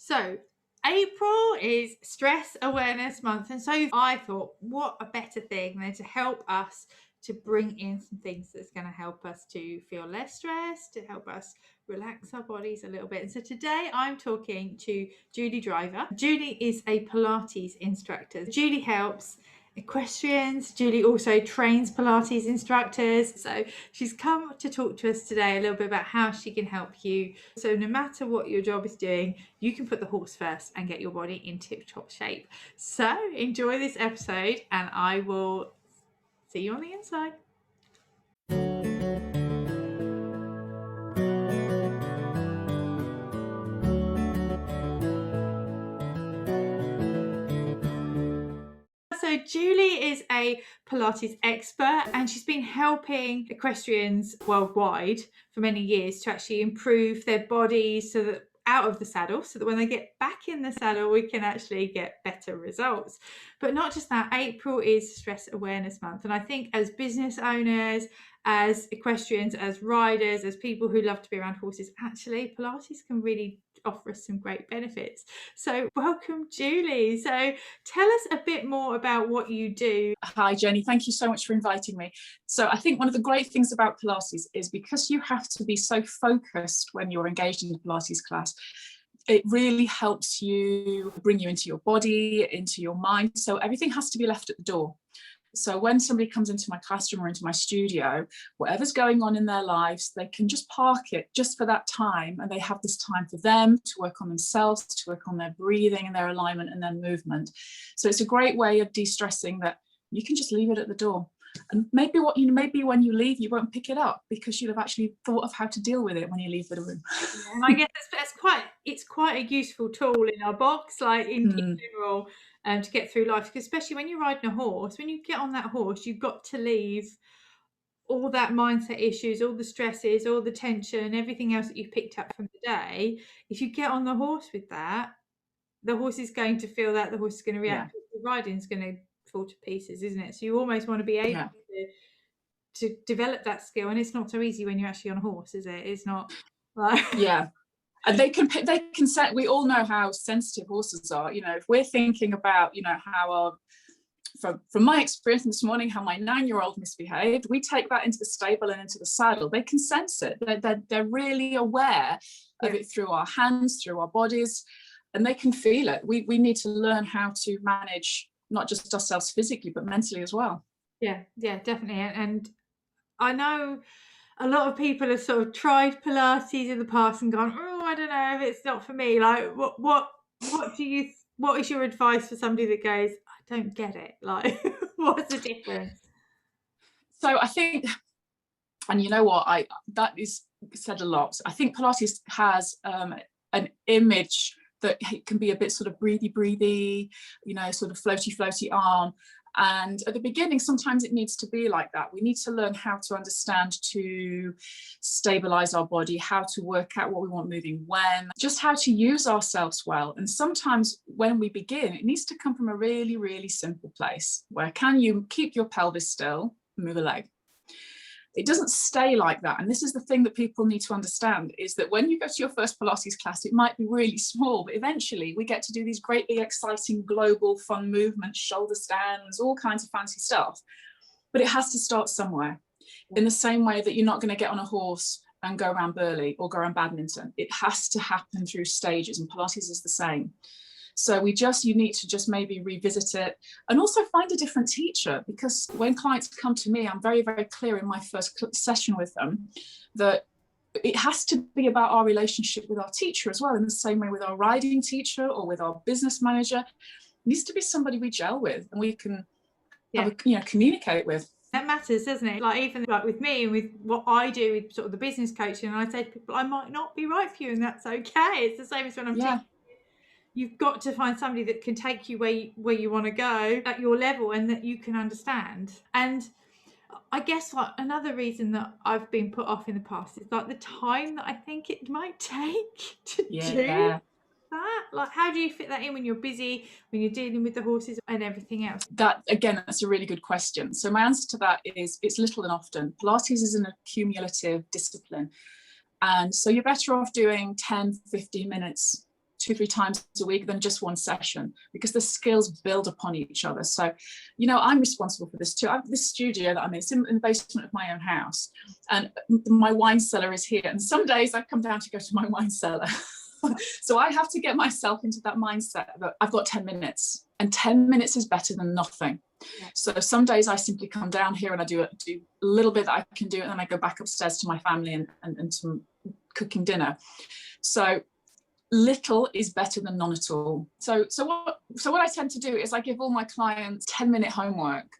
So, April is Stress Awareness Month, and so I thought, what a better thing than to help us to bring in some things that's going to help us to feel less stressed, to help us relax our bodies a little bit. And so today I'm talking to Julie Driver. Julie is a Pilates instructor. Julie helps equestrians. Julie also trains Pilates instructors. So she's come to talk to us today a little bit about how she can help you. So no matter what your job is doing, you can put the horse first and get your body in tip-top shape. So enjoy this episode and I will see you on the inside. So Julie is a Pilates expert and she's been helping equestrians worldwide for many years to actually improve their bodies so that out of the saddle, so that when they get back in the saddle, we can actually get better results. But not just that, April is Stress Awareness Month. And I think as business owners, as equestrians, as riders, as people who love to be around horses, actually Pilates can really offer us some great benefits. So welcome, Julie. So tell us a bit more about what you do. Hi, Jenny. Thank you so much for inviting me. So I think one of the great things about Pilates is because you have to be so focused when you're engaged in a Pilates class, it really helps you bring you into your body, into your mind. So everything has to be left at the door. So when somebody comes into my classroom or into my studio, whatever's going on in their lives, they can just park it just for that time. And they have this time for them to work on themselves, to work on their breathing and their alignment and their movement. So it's a great way of de-stressing that you can just leave it at the door. And maybe when you leave, you won't pick it up because you'll have actually thought of how to deal with it when you leave the room. Yeah, and I guess it's quite a useful tool in our box, like in general, to get through life. Because especially when you're riding a horse, when you get on that horse, you've got to leave all that mindset issues, all the stresses, all the tension, everything else that you've picked up from the day. If you get on the horse with that, the horse is going to feel that, the horse is going to react. The riding is going to fall to pieces, isn't it? So you almost want to be able to develop that skill, and it's not so easy when you're actually on a horse, is it? It's not like and they can set. We all know how sensitive horses are. You know, if we're thinking about, you know, how our from my experience this morning, how my 9-year-old misbehaved, we take that into the stable and into the saddle. They can sense it. They're really aware of it through our hands, through our bodies, and they can feel it. We need to learn how to manage not just ourselves physically, but mentally as well. Yeah, definitely. And I know a lot of people have sort of tried Pilates in the past and gone, oh, I don't know if it's not for me. Like, what is your advice for somebody that goes, I don't get it? Like, what's the difference? So I think, and you know what, that is said a lot. I think Pilates has an image that it can be a bit sort of breathy, you know, sort of floaty arm. And at the beginning, sometimes it needs to be like that. We need to learn how to understand, to stabilize our body, how to work out what we want moving when, just how to use ourselves well. And sometimes when we begin, it needs to come from a really, really simple place where can you keep your pelvis still, move a leg. It doesn't stay like that. And this is the thing that people need to understand, is that when you go to your first Pilates class, it might be really small, but eventually we get to do these great big exciting global fun movements, shoulder stands, all kinds of fancy stuff. But it has to start somewhere. In the same way that you're not going to get on a horse and go around Burley or go around badminton. It has to happen through stages, and Pilates is the same. So you need to just maybe revisit it and also find a different teacher, because when clients come to me, I'm very, very clear in my first session with them that it has to be about our relationship with our teacher as well, in the same way with our riding teacher or with our business manager. It needs to be somebody we gel with and we can communicate with. That matters, doesn't it? Like even like with me and with what I do with sort of the business coaching, and I say to people, I might not be right for you, and that's okay. It's the same as when I'm teaching. You've got to find somebody that can take you where you want to go at your level and that you can understand. And I guess like another reason that I've been put off in the past is like the time that I think it might take to do that. Like, how do you fit that in when you're busy, when you're dealing with the horses and everything else? That, again, that's a really good question. So my answer to that is it's little and often. Pilates is an accumulative discipline. And so you're better off doing 10, 15 minutes 2-3 times a week than just one session, because the skills build upon each other. So, you know, I'm responsible for this too. I have this studio that I'm in, it's in the basement of my own house, and my wine cellar is here. And some days I come down to go to my wine cellar. So I have to get myself into that mindset that I've got 10 minutes, and 10 minutes is better than nothing. Yeah. So some days I simply come down here and I do a little bit that I can do, and then I go back upstairs to my family and some cooking dinner. So little is better than none at all. So what I tend to do is I give all my clients 10-minute homework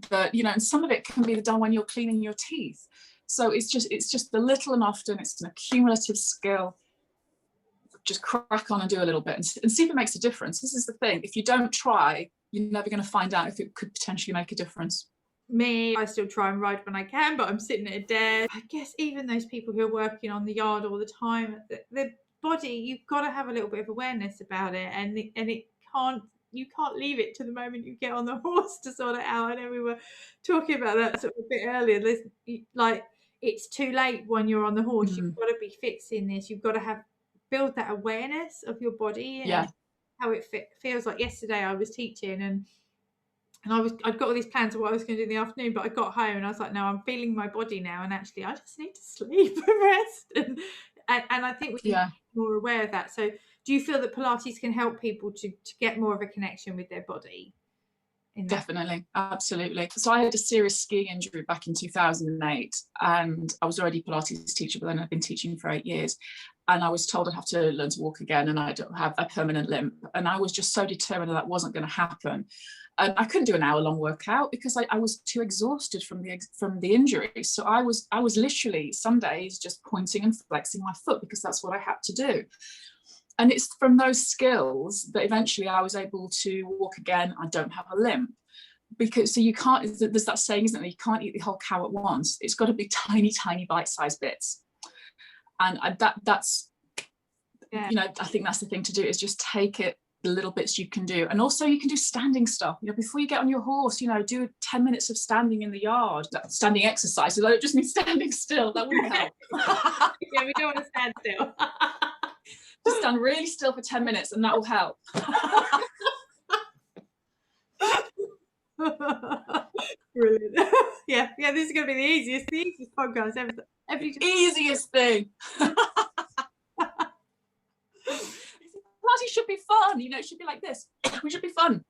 that, you know, and some of it can be done when you're cleaning your teeth. So it's just the little and often. It's an accumulative skill. Just crack on and do a little bit and see if it makes a difference. This is the thing. If you don't try, you're never going to find out if it could potentially make a difference. Me, I still try and ride when I can, but I'm sitting at a desk. I guess even those people who are working on the yard all the time, the body, you've got to have a little bit of awareness about it, and you can't leave it to the moment you get on the horse to sort it out. I know we were talking about that sort of a bit earlier. There's, like, it's too late when you're on the horse. You've got to be fixing this. You've got to build that awareness of your body and how it feels. Like yesterday I was teaching and I'd got all these plans of what I was going to do in the afternoon, but I got home and I was like, no, I'm feeling my body now, and actually I just need to sleep and rest. And I think we need to be more aware of that. So do you feel that Pilates can help people to get more of a connection with their body? Definitely, absolutely. So I had a serious skiing injury back in 2008, and I was already a Pilates teacher, but then I've been teaching for 8 years. And I was told I'd have to learn to walk again, and I don't have a permanent limp. And I was just so determined that wasn't going to happen. And I couldn't do an hour-long workout because I was too exhausted from the injury. So I was literally some days just pointing and flexing my foot because that's what I had to do. And it's from those skills that eventually I was able to walk again. I don't have a limp. Because so you can't, there's that saying, isn't there? You can't eat the whole cow at once. It's got to be tiny, tiny bite-sized bits. And that's, you know, I think that's the thing to do, is just take it, the little bits you can do. And also you can do standing stuff, you know, before you get on your horse, you know, do 10 minutes of standing in the yard, standing exercises. I don't just mean standing still, that wouldn't help. Yeah, we don't want to stand still. Just stand really still for 10 minutes and that will help. Brilliant. yeah, this is going to be the easiest podcast ever. Easiest thing. Pilates should be fun, you know, it should be like this. We should be fun,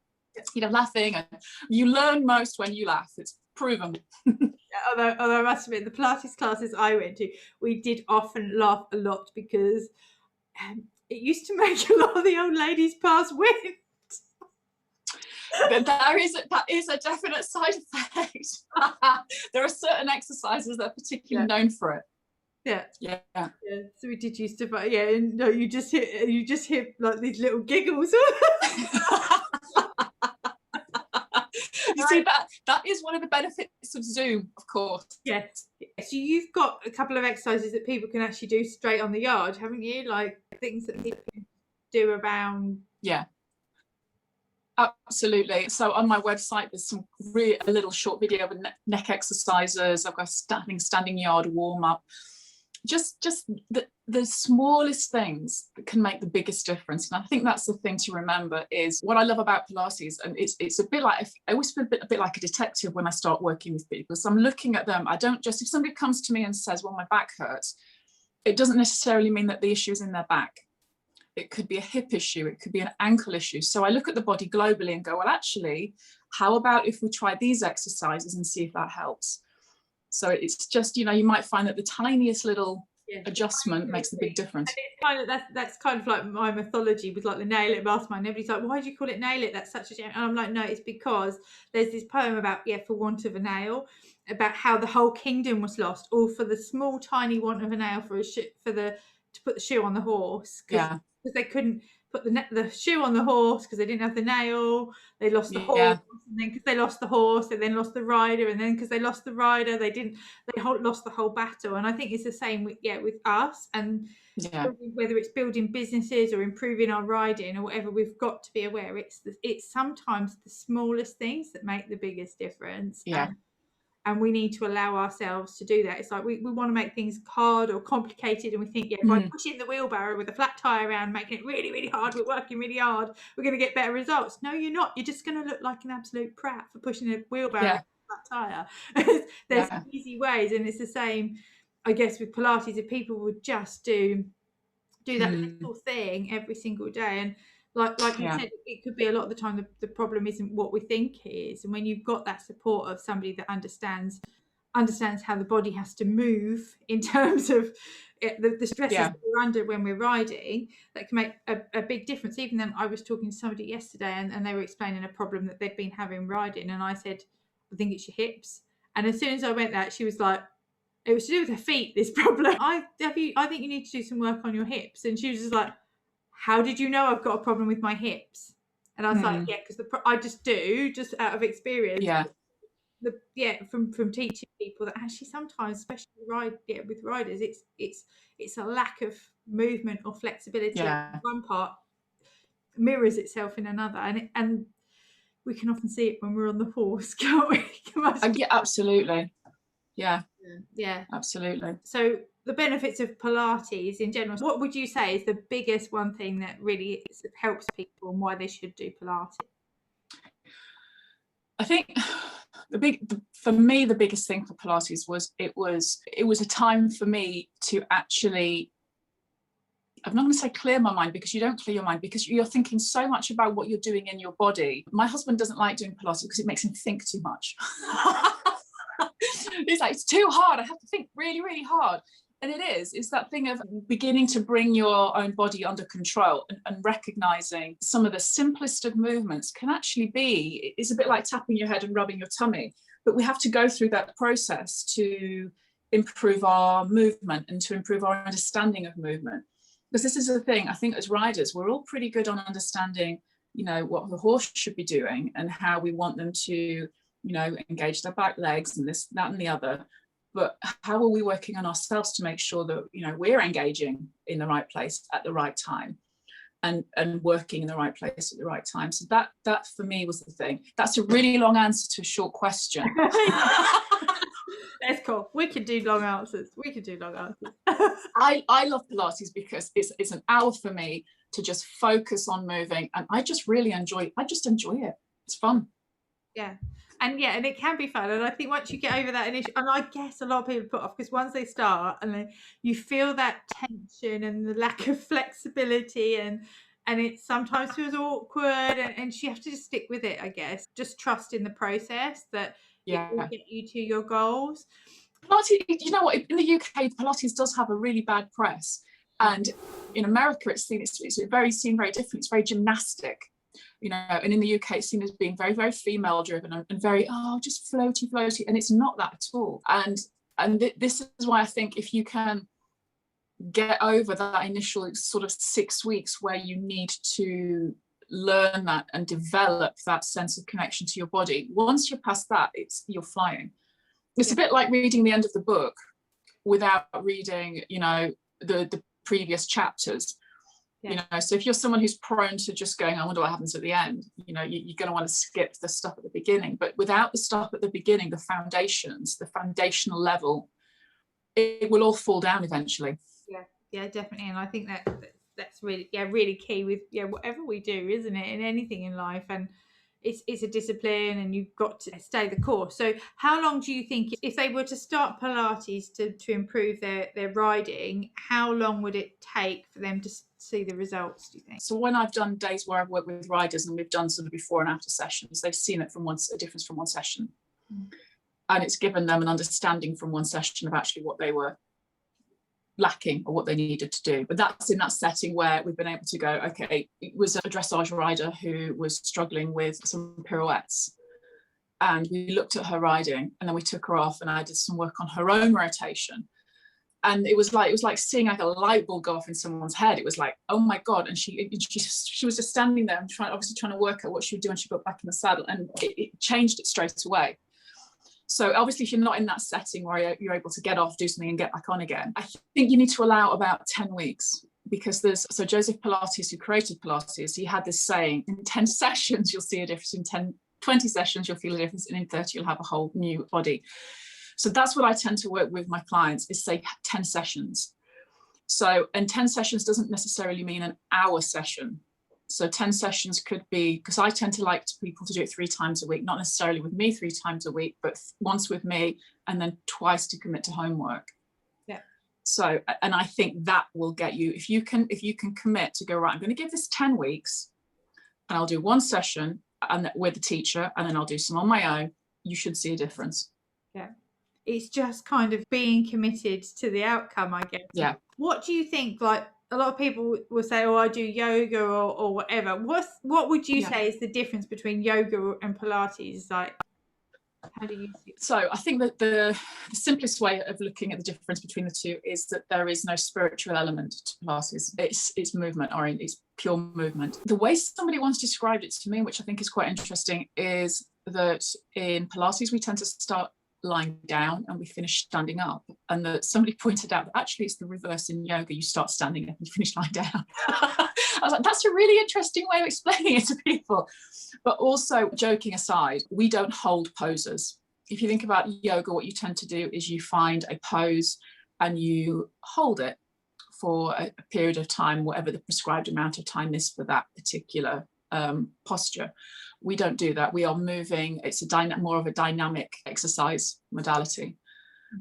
you know, laughing, and you learn most when you laugh. It's proven. Although I must admit, the Pilates classes I went to, we did often laugh a lot because it used to make a lot of the old ladies pass wind. That is a definite side effect. There are certain exercises that are particularly known for it. Yeah. So we did used to, but no, you just hear like these little giggles. You see, that is one of the benefits of Zoom, of course. Yes. So you've got a couple of exercises that people can actually do straight on the yard, haven't you? Like things that people can do around. Yeah. Absolutely. So on my website, there's some a little short video of neck exercises. I've got a standing yard warm up. Just the smallest things that can make the biggest difference. And I think that's the thing to remember, is what I love about Pilates, and it's a bit like, I always feel a bit like a detective when I start working with people. So I'm looking at them. I don't just, if somebody comes to me and says, well, my back hurts, it doesn't necessarily mean that the issue is in their back. It could be a hip issue, it could be an ankle issue. So I look at the body globally and go, well, actually, how about if we try these exercises and see if that helps? So it's just, you know, you might find that the tiniest little adjustment makes a big difference. And it's kind of, that's kind of like my mythology with like the nail it mastermind. Everybody's like, why do you call it nail it? That's such a shame. And I'm like, no, it's because there's this poem about, for want of a nail, about how the whole kingdom was lost, all for the small, tiny want of a nail to put the shoe on the horse. Because they couldn't put the shoe on the horse because they didn't have the nail. They lost the horse, and then because they lost the horse, they then lost the rider, and then because they lost the rider, they lost the whole battle. And I think it's the same with us, and whether it's building businesses or improving our riding or whatever, we've got to be aware it's sometimes the smallest things that make the biggest difference. and we need to allow ourselves to do that. It's like we want to make things hard or complicated, and we think, yeah, by pushing the wheelbarrow with a flat tire around, making it really, really hard, we're working really hard, we're going to get better results. No, you're not. You're just going to look like an absolute prat for pushing a wheelbarrow with a flat tire. There's easy ways, and it's the same, I guess, with Pilates. If people would just do that little thing every single day, and like you said, it could be a lot of the time the problem isn't what we think it is, and when you've got that support of somebody that understands how the body has to move in terms of the stresses that we're under when we're riding, that can make a big difference. Even then, I was talking to somebody yesterday, and they were explaining a problem that they'd been having riding, and I said, I think it's your hips. And as soon as I went that, she was like, it was to do with her feet, this problem. I think you need to do some work on your hips. And she was just like, how did you know I've got a problem with my hips? And I was like, yeah, because I just do, just out of experience. From teaching people that actually sometimes, especially with riders, it's a lack of movement or flexibility. One part mirrors itself in another, and we can often see it when we're on the horse, can't we? Yeah, absolutely. Yeah, absolutely. So the benefits of Pilates in general, what would you say is the biggest one thing that really helps people and why they should do Pilates? I think for me, the biggest thing for Pilates was it was a time for me to actually, I'm not going to say clear my mind, because you don't clear your mind, because you're thinking so much about what you're doing in your body. My husband doesn't like doing Pilates because it makes him think too much. He's like, it's too hard, I have to think really, really hard. And it's that thing of beginning to bring your own body under control, and recognizing some of the simplest of movements can actually it's a bit like tapping your head and rubbing your tummy, but we have to go through that process to improve our movement and to improve our understanding of movement. Because this is the thing, I think as riders, we're all pretty good on understanding, what the horse should be doing and how we want them to, engage their back legs and this, that, and the other. But how are we working on ourselves to make sure that, we're engaging in the right place at the right time, and working in the right place at the right time? So that for me was the thing. That's a really long answer to a short question. That's cool. We can do long answers. I love Pilates because it's an hour for me to just focus on moving, and I just really enjoy it. It's fun. And it can be fun. And I think once you get over that initial, and I guess a lot of people put off, because once they start and then you feel that tension and the lack of flexibility, and it sometimes feels awkward, and you have to just stick with it, I guess. Just trust in the process that it will get you to your goals. Pilates, you know what, in the UK, Pilates does have a really bad press. And in America, it's seen very different. It's very gymnastic. And in the UK, it's seen as being very, very female driven and very, just floaty, and it's not that at all. And this is why I think if you can get over that initial sort of 6 weeks where you need to learn that and develop that sense of connection to your body, once you're past that, you're flying. It's a bit like reading the end of the book without reading, the previous chapters. So if you're someone who's prone to just going, I wonder what happens at the end, you're going to want to skip the stuff at the beginning. But without the stuff at the beginning, the foundations, the foundational level, it will all fall down eventually. Yeah, definitely. And I think that's really key with whatever we do, isn't it, in anything in life. And it's a discipline, and you've got to stay the course. So how long do you think, if they were to start Pilates to improve their riding, how long would it take for them to see the results, do you think? So when I've done days where I've worked with riders and we've done sort of before and after sessions, they've seen it a difference from one session. And it's given them an understanding from one session of actually what they were lacking or what they needed to do. But that's in that setting where we've been able to go, okay, it was a dressage rider who was struggling with some pirouettes, and we looked at her riding, and then we took her off and I did some work on her own rotation. And it was like seeing like a light bulb go off in someone's head. It was like, oh my God. And she was just standing there and trying to work out what she would do when she got back in the saddle, and it changed it straight away. So obviously, if you're not in that setting where you're able to get off, do something and get back on again, I think you need to allow about 10 weeks, because Joseph Pilates, who created Pilates, he had this saying, in 10 sessions, you'll see a difference. In 20 sessions, you'll feel a difference, and in 30, you'll have a whole new body. So that's what I tend to work with my clients, is say 10 sessions. So, and 10 sessions doesn't necessarily mean an hour session. So 10 sessions could be, because I tend to like people to do it 3 times a week, not necessarily with me 3 times a week, but once with me and then twice to commit to homework. Yeah. So, and I think that will get you, if you can commit to go, right, I'm going to give this 10 weeks and I'll do 1 session and with the teacher, and then I'll do some on my own, you should see a difference. Yeah. It's just kind of being committed to the outcome, I guess. Yeah. What do you think, like, a lot of people will say, oh, I do yoga or whatever. What would you say is the difference between yoga and Pilates? Like, how do you see it? So I think that the simplest way of looking at the difference between the two is that there is no spiritual element to Pilates. It's movement, or it's pure movement. The way somebody once described it to me, which I think is quite interesting, is that in Pilates we tend to start lying down and we finish standing up, and that somebody pointed out that actually it's the reverse in yoga. You start standing up and you finish lying down. I was like, that's a really interesting way of explaining it to people. But also, joking aside, we don't hold poses. If you think about yoga, what you tend to do is you find a pose and you hold it for a period of time, whatever the prescribed amount of time is for that particular posture. We don't do that. We are moving. It's more of a dynamic exercise modality.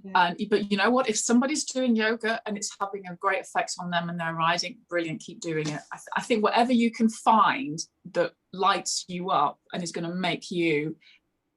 Okay. But you know what? If somebody's doing yoga and it's having a great effect on them and they're riding, brilliant, keep doing it. I think whatever you can find that lights you up and is going to make you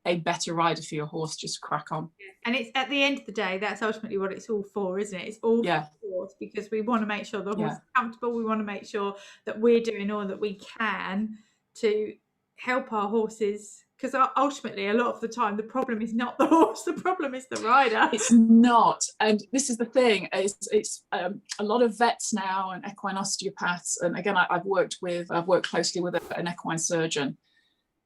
a better rider for your horse, just crack on. And it's, at the end of the day, that's ultimately what it's all for, isn't it? It's all for the horse, because we want to make sure the horse is comfortable. We want to make sure that we're doing all that we can to help our horses, because ultimately a lot of the time the problem is not the horse, the problem is the rider. It's not. And this is the thing, it's a lot of vets now and equine osteopaths, and again I've worked closely with an equine surgeon,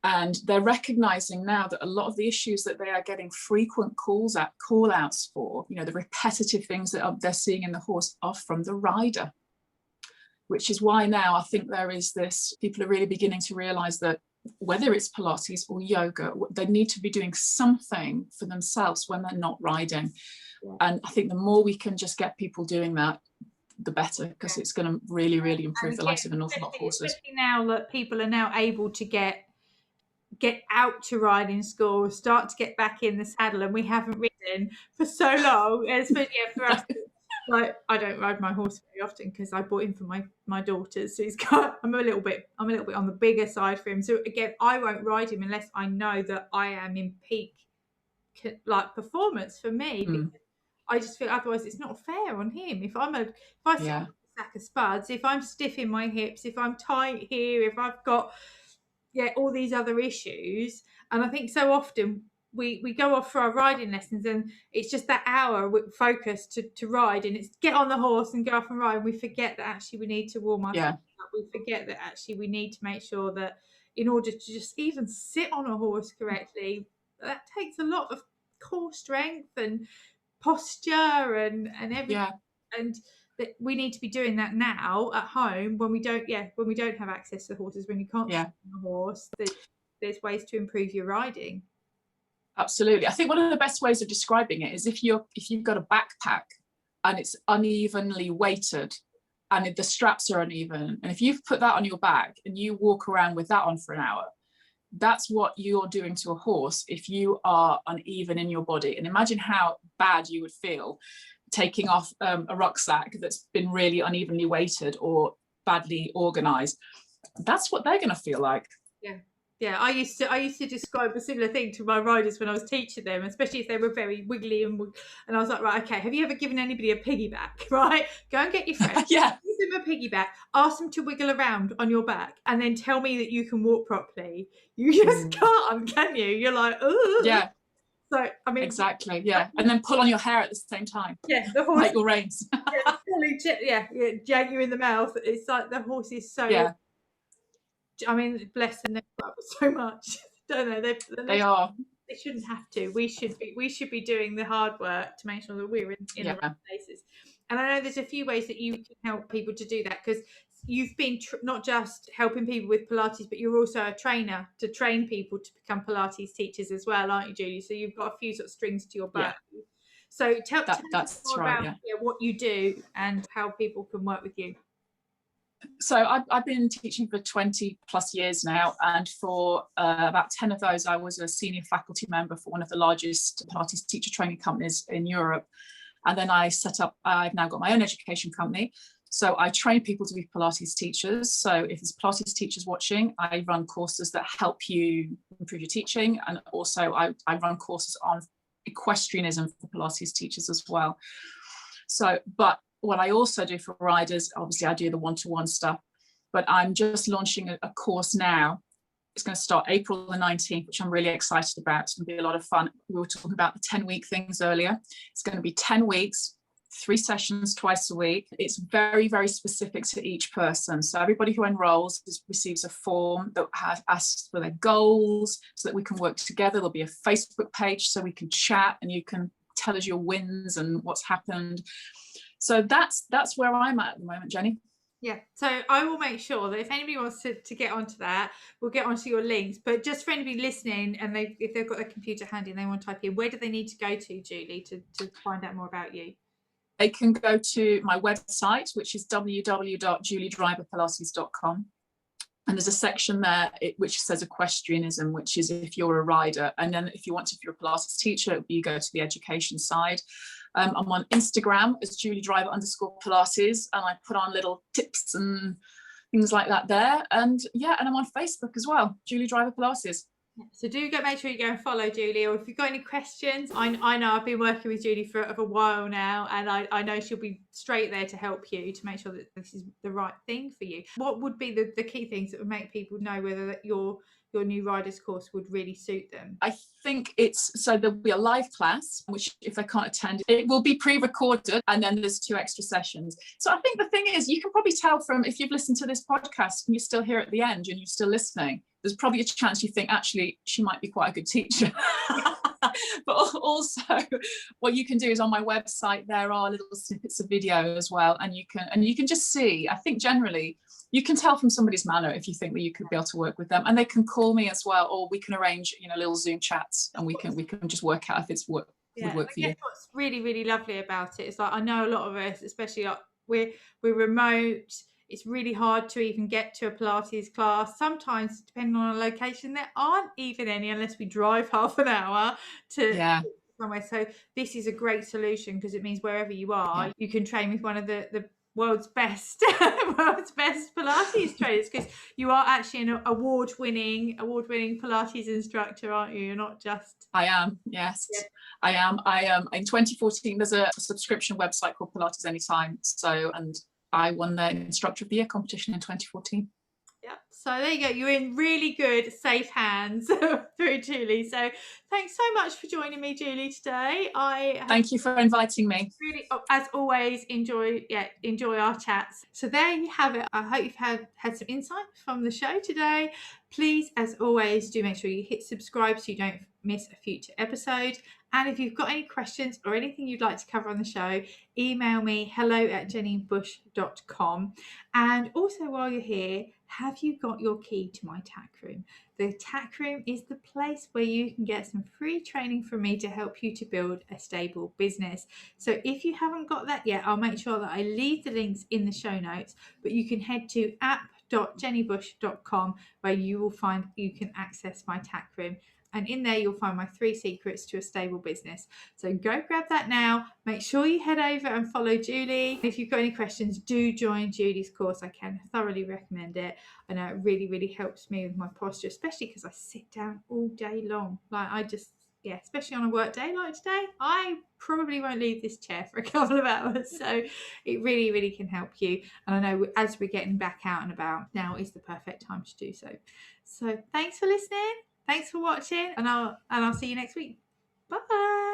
and they're recognizing now that a lot of the issues that they are getting frequent call outs for, you know, the repetitive things that they're seeing in the horse, are from the rider. Which is why now I think there is this, people are really beginning to realize that whether it's Pilates or yoga, they need to be doing something for themselves when they're not riding. Yeah. And I think the more we can just get people doing that, the better, because it's going to really, really improve the lives of an awful lot of horses. Especially now that people are now able to get out to riding school, start to get back in the saddle, and we haven't ridden for so long. Especially for us. Like, I don't ride my horse very often because I bought him for my daughters. So I'm a little bit on the bigger side for him. So again, I won't ride him unless I know that I am in peak performance for me. Because I just feel otherwise it's not fair on him. If I sit on a sack of spuds, if I'm stiff in my hips, if I'm tight here, if I've got all these other issues, and I think so often we go off for our riding lessons and it's just that hour focus to ride, and it's get on the horse and go off and ride, and we forget that actually we need to warm up. We forget that actually we need to make sure that in order to just even sit on a horse correctly, that takes a lot of core strength and posture and everything. And that we need to be doing that now at home when we don't have access to horses, when you can't sit on a horse. There's ways to improve your riding. Absolutely. I think one of the best ways of describing it is if you've got a backpack and it's unevenly weighted and the straps are uneven, and if you've put that on your back and you walk around with that on for an hour, that's what you're doing to a horse if you are uneven in your body. And imagine how bad you would feel taking off a rucksack that's been really unevenly weighted or badly organized. That's what they're going to feel like. Yeah, I used to describe a similar thing to my riders when I was teaching them, especially if they were very wiggly and I was like, right, okay, have you ever given anybody a piggyback? Right, go and get your friend, give them a piggyback, ask them to wiggle around on your back, and then tell me that you can walk properly. You just can't, can you? You're like, oh yeah. So I mean, exactly, yeah, and then pull on your hair at the same time. Yeah, the horse, like your reins. Jag you in the mouth. It's like the horse is so. Yeah. I mean, bless them, they love us so much, don't they? They are. They shouldn't have to. We should be doing the hard work to make sure that we're in the right places. And I know there's a few ways that you can help people to do that, because you've been not just helping people with Pilates, but you're also a trainer to train people to become Pilates teachers as well, aren't you, Julie? So you've got a few sort of strings to your bow. Yeah, So tell us that's more right. about what you do and how people can work with you. So I've been teaching for 20 plus years now, and for about 10 of those, I was a senior faculty member for one of the largest Pilates teacher training companies in Europe. And then I've now got my own education company. So I train people to be Pilates teachers. So if there's Pilates teachers watching, I run courses that help you improve your teaching. And also I run courses on equestrianism for Pilates teachers as well. So, but what I also do for riders, obviously I do the one-to-one stuff, but I'm just launching a course now. It's going to start April the 19th, which I'm really excited about. It's going to be a lot of fun. We were talking about the 10-week things earlier. It's going to be 10 weeks, 3 sessions twice a week. It's very, very specific to each person. So everybody who enrolls receives a form that asks for their goals so that we can work together. There'll be a Facebook page so we can chat and you can tell us your wins and what's happened. So that's where I'm at the moment, Jenny. Yeah, so I will make sure that if anybody wants to get onto that, we'll get onto your links. But just for anybody listening, and if they've got their computer handy and they want to type in, where do they need to go to, Julie, to find out more about you? They can go to my website, which is www.juliedriverpilates.com. And there's a section there which says equestrianism, which is if you're a rider. And then if you're a Pilates teacher, you go to the education side. I'm on Instagram as JulieDriver_Pilates, and I put on little tips and things like that there. And yeah, and I'm on Facebook as well, Julie Driver Pilates. So make sure you go and follow Julie, or if you've got any questions, I know I've been working with Julie for a while now, and I know she'll be straight there to help you to make sure that this is the right thing for you. What would be the key things that would make people know whether your new riders course would really suit them? I think there'll be a live class, which if they can't attend, it will be pre-recorded, and then there's 2 extra sessions. So I think the thing is, you can probably tell from if you've listened to this podcast and you're still here at the end and you're still listening, there's probably a chance you think actually she might be quite a good teacher. But also what you can do is on my website there are little snippets of video as well, and you can just see, I think generally you can tell from somebody's manner if you think that you could be able to work with them, and they can call me as well, or we can arrange little Zoom chats and we can just work out if it's would work for you. What's really, really lovely about it is like I know a lot of us, especially we're remote. It's really hard to even get to a Pilates class. Sometimes, depending on a location, there aren't even any unless we drive half an hour to somewhere. So this is a great solution because it means wherever you are, you can train with one of the world's best Pilates trainers, because you are actually an award-winning Pilates instructor, aren't you? You're not just... I am, yes. Yeah. I am. In 2014, there's a subscription website called Pilates Anytime. And I won the Instructor of the Year competition in 2014. Yeah, so there you go. You're in really good, safe hands through Julie. So thanks so much for joining me, Julie, today. Thank you for inviting me. Really, as always, enjoy our chats. So there you have it. I hope you've had some insight from the show today. Please, as always, do make sure you hit subscribe so you don't miss a future episode. And if you've got any questions or anything you'd like to cover on the show, email me hello@jennybush.com. And also, while you're here, have you got your key to my TACKROOM? The TACKROOM is the place where you can get some free training from me to help you to build a stable business. So if you haven't got that yet, I'll make sure that I leave the links in the show notes, but you can head to app.jennybush.com where you can access my TACKROOM. And in there, you'll find my 3 secrets to a stable business. So go grab that now. Make sure you head over and follow Julie. If you've got any questions, do join Julie's course. I can thoroughly recommend it. I know it really, really helps me with my posture, especially because I sit down all day long. Especially on a work day like today, I probably won't leave this chair for a couple of hours. So it really, really can help you. And I know as we're getting back out and about, now is the perfect time to do so. So thanks for listening. Thanks for watching, and I'll see you next week. Bye.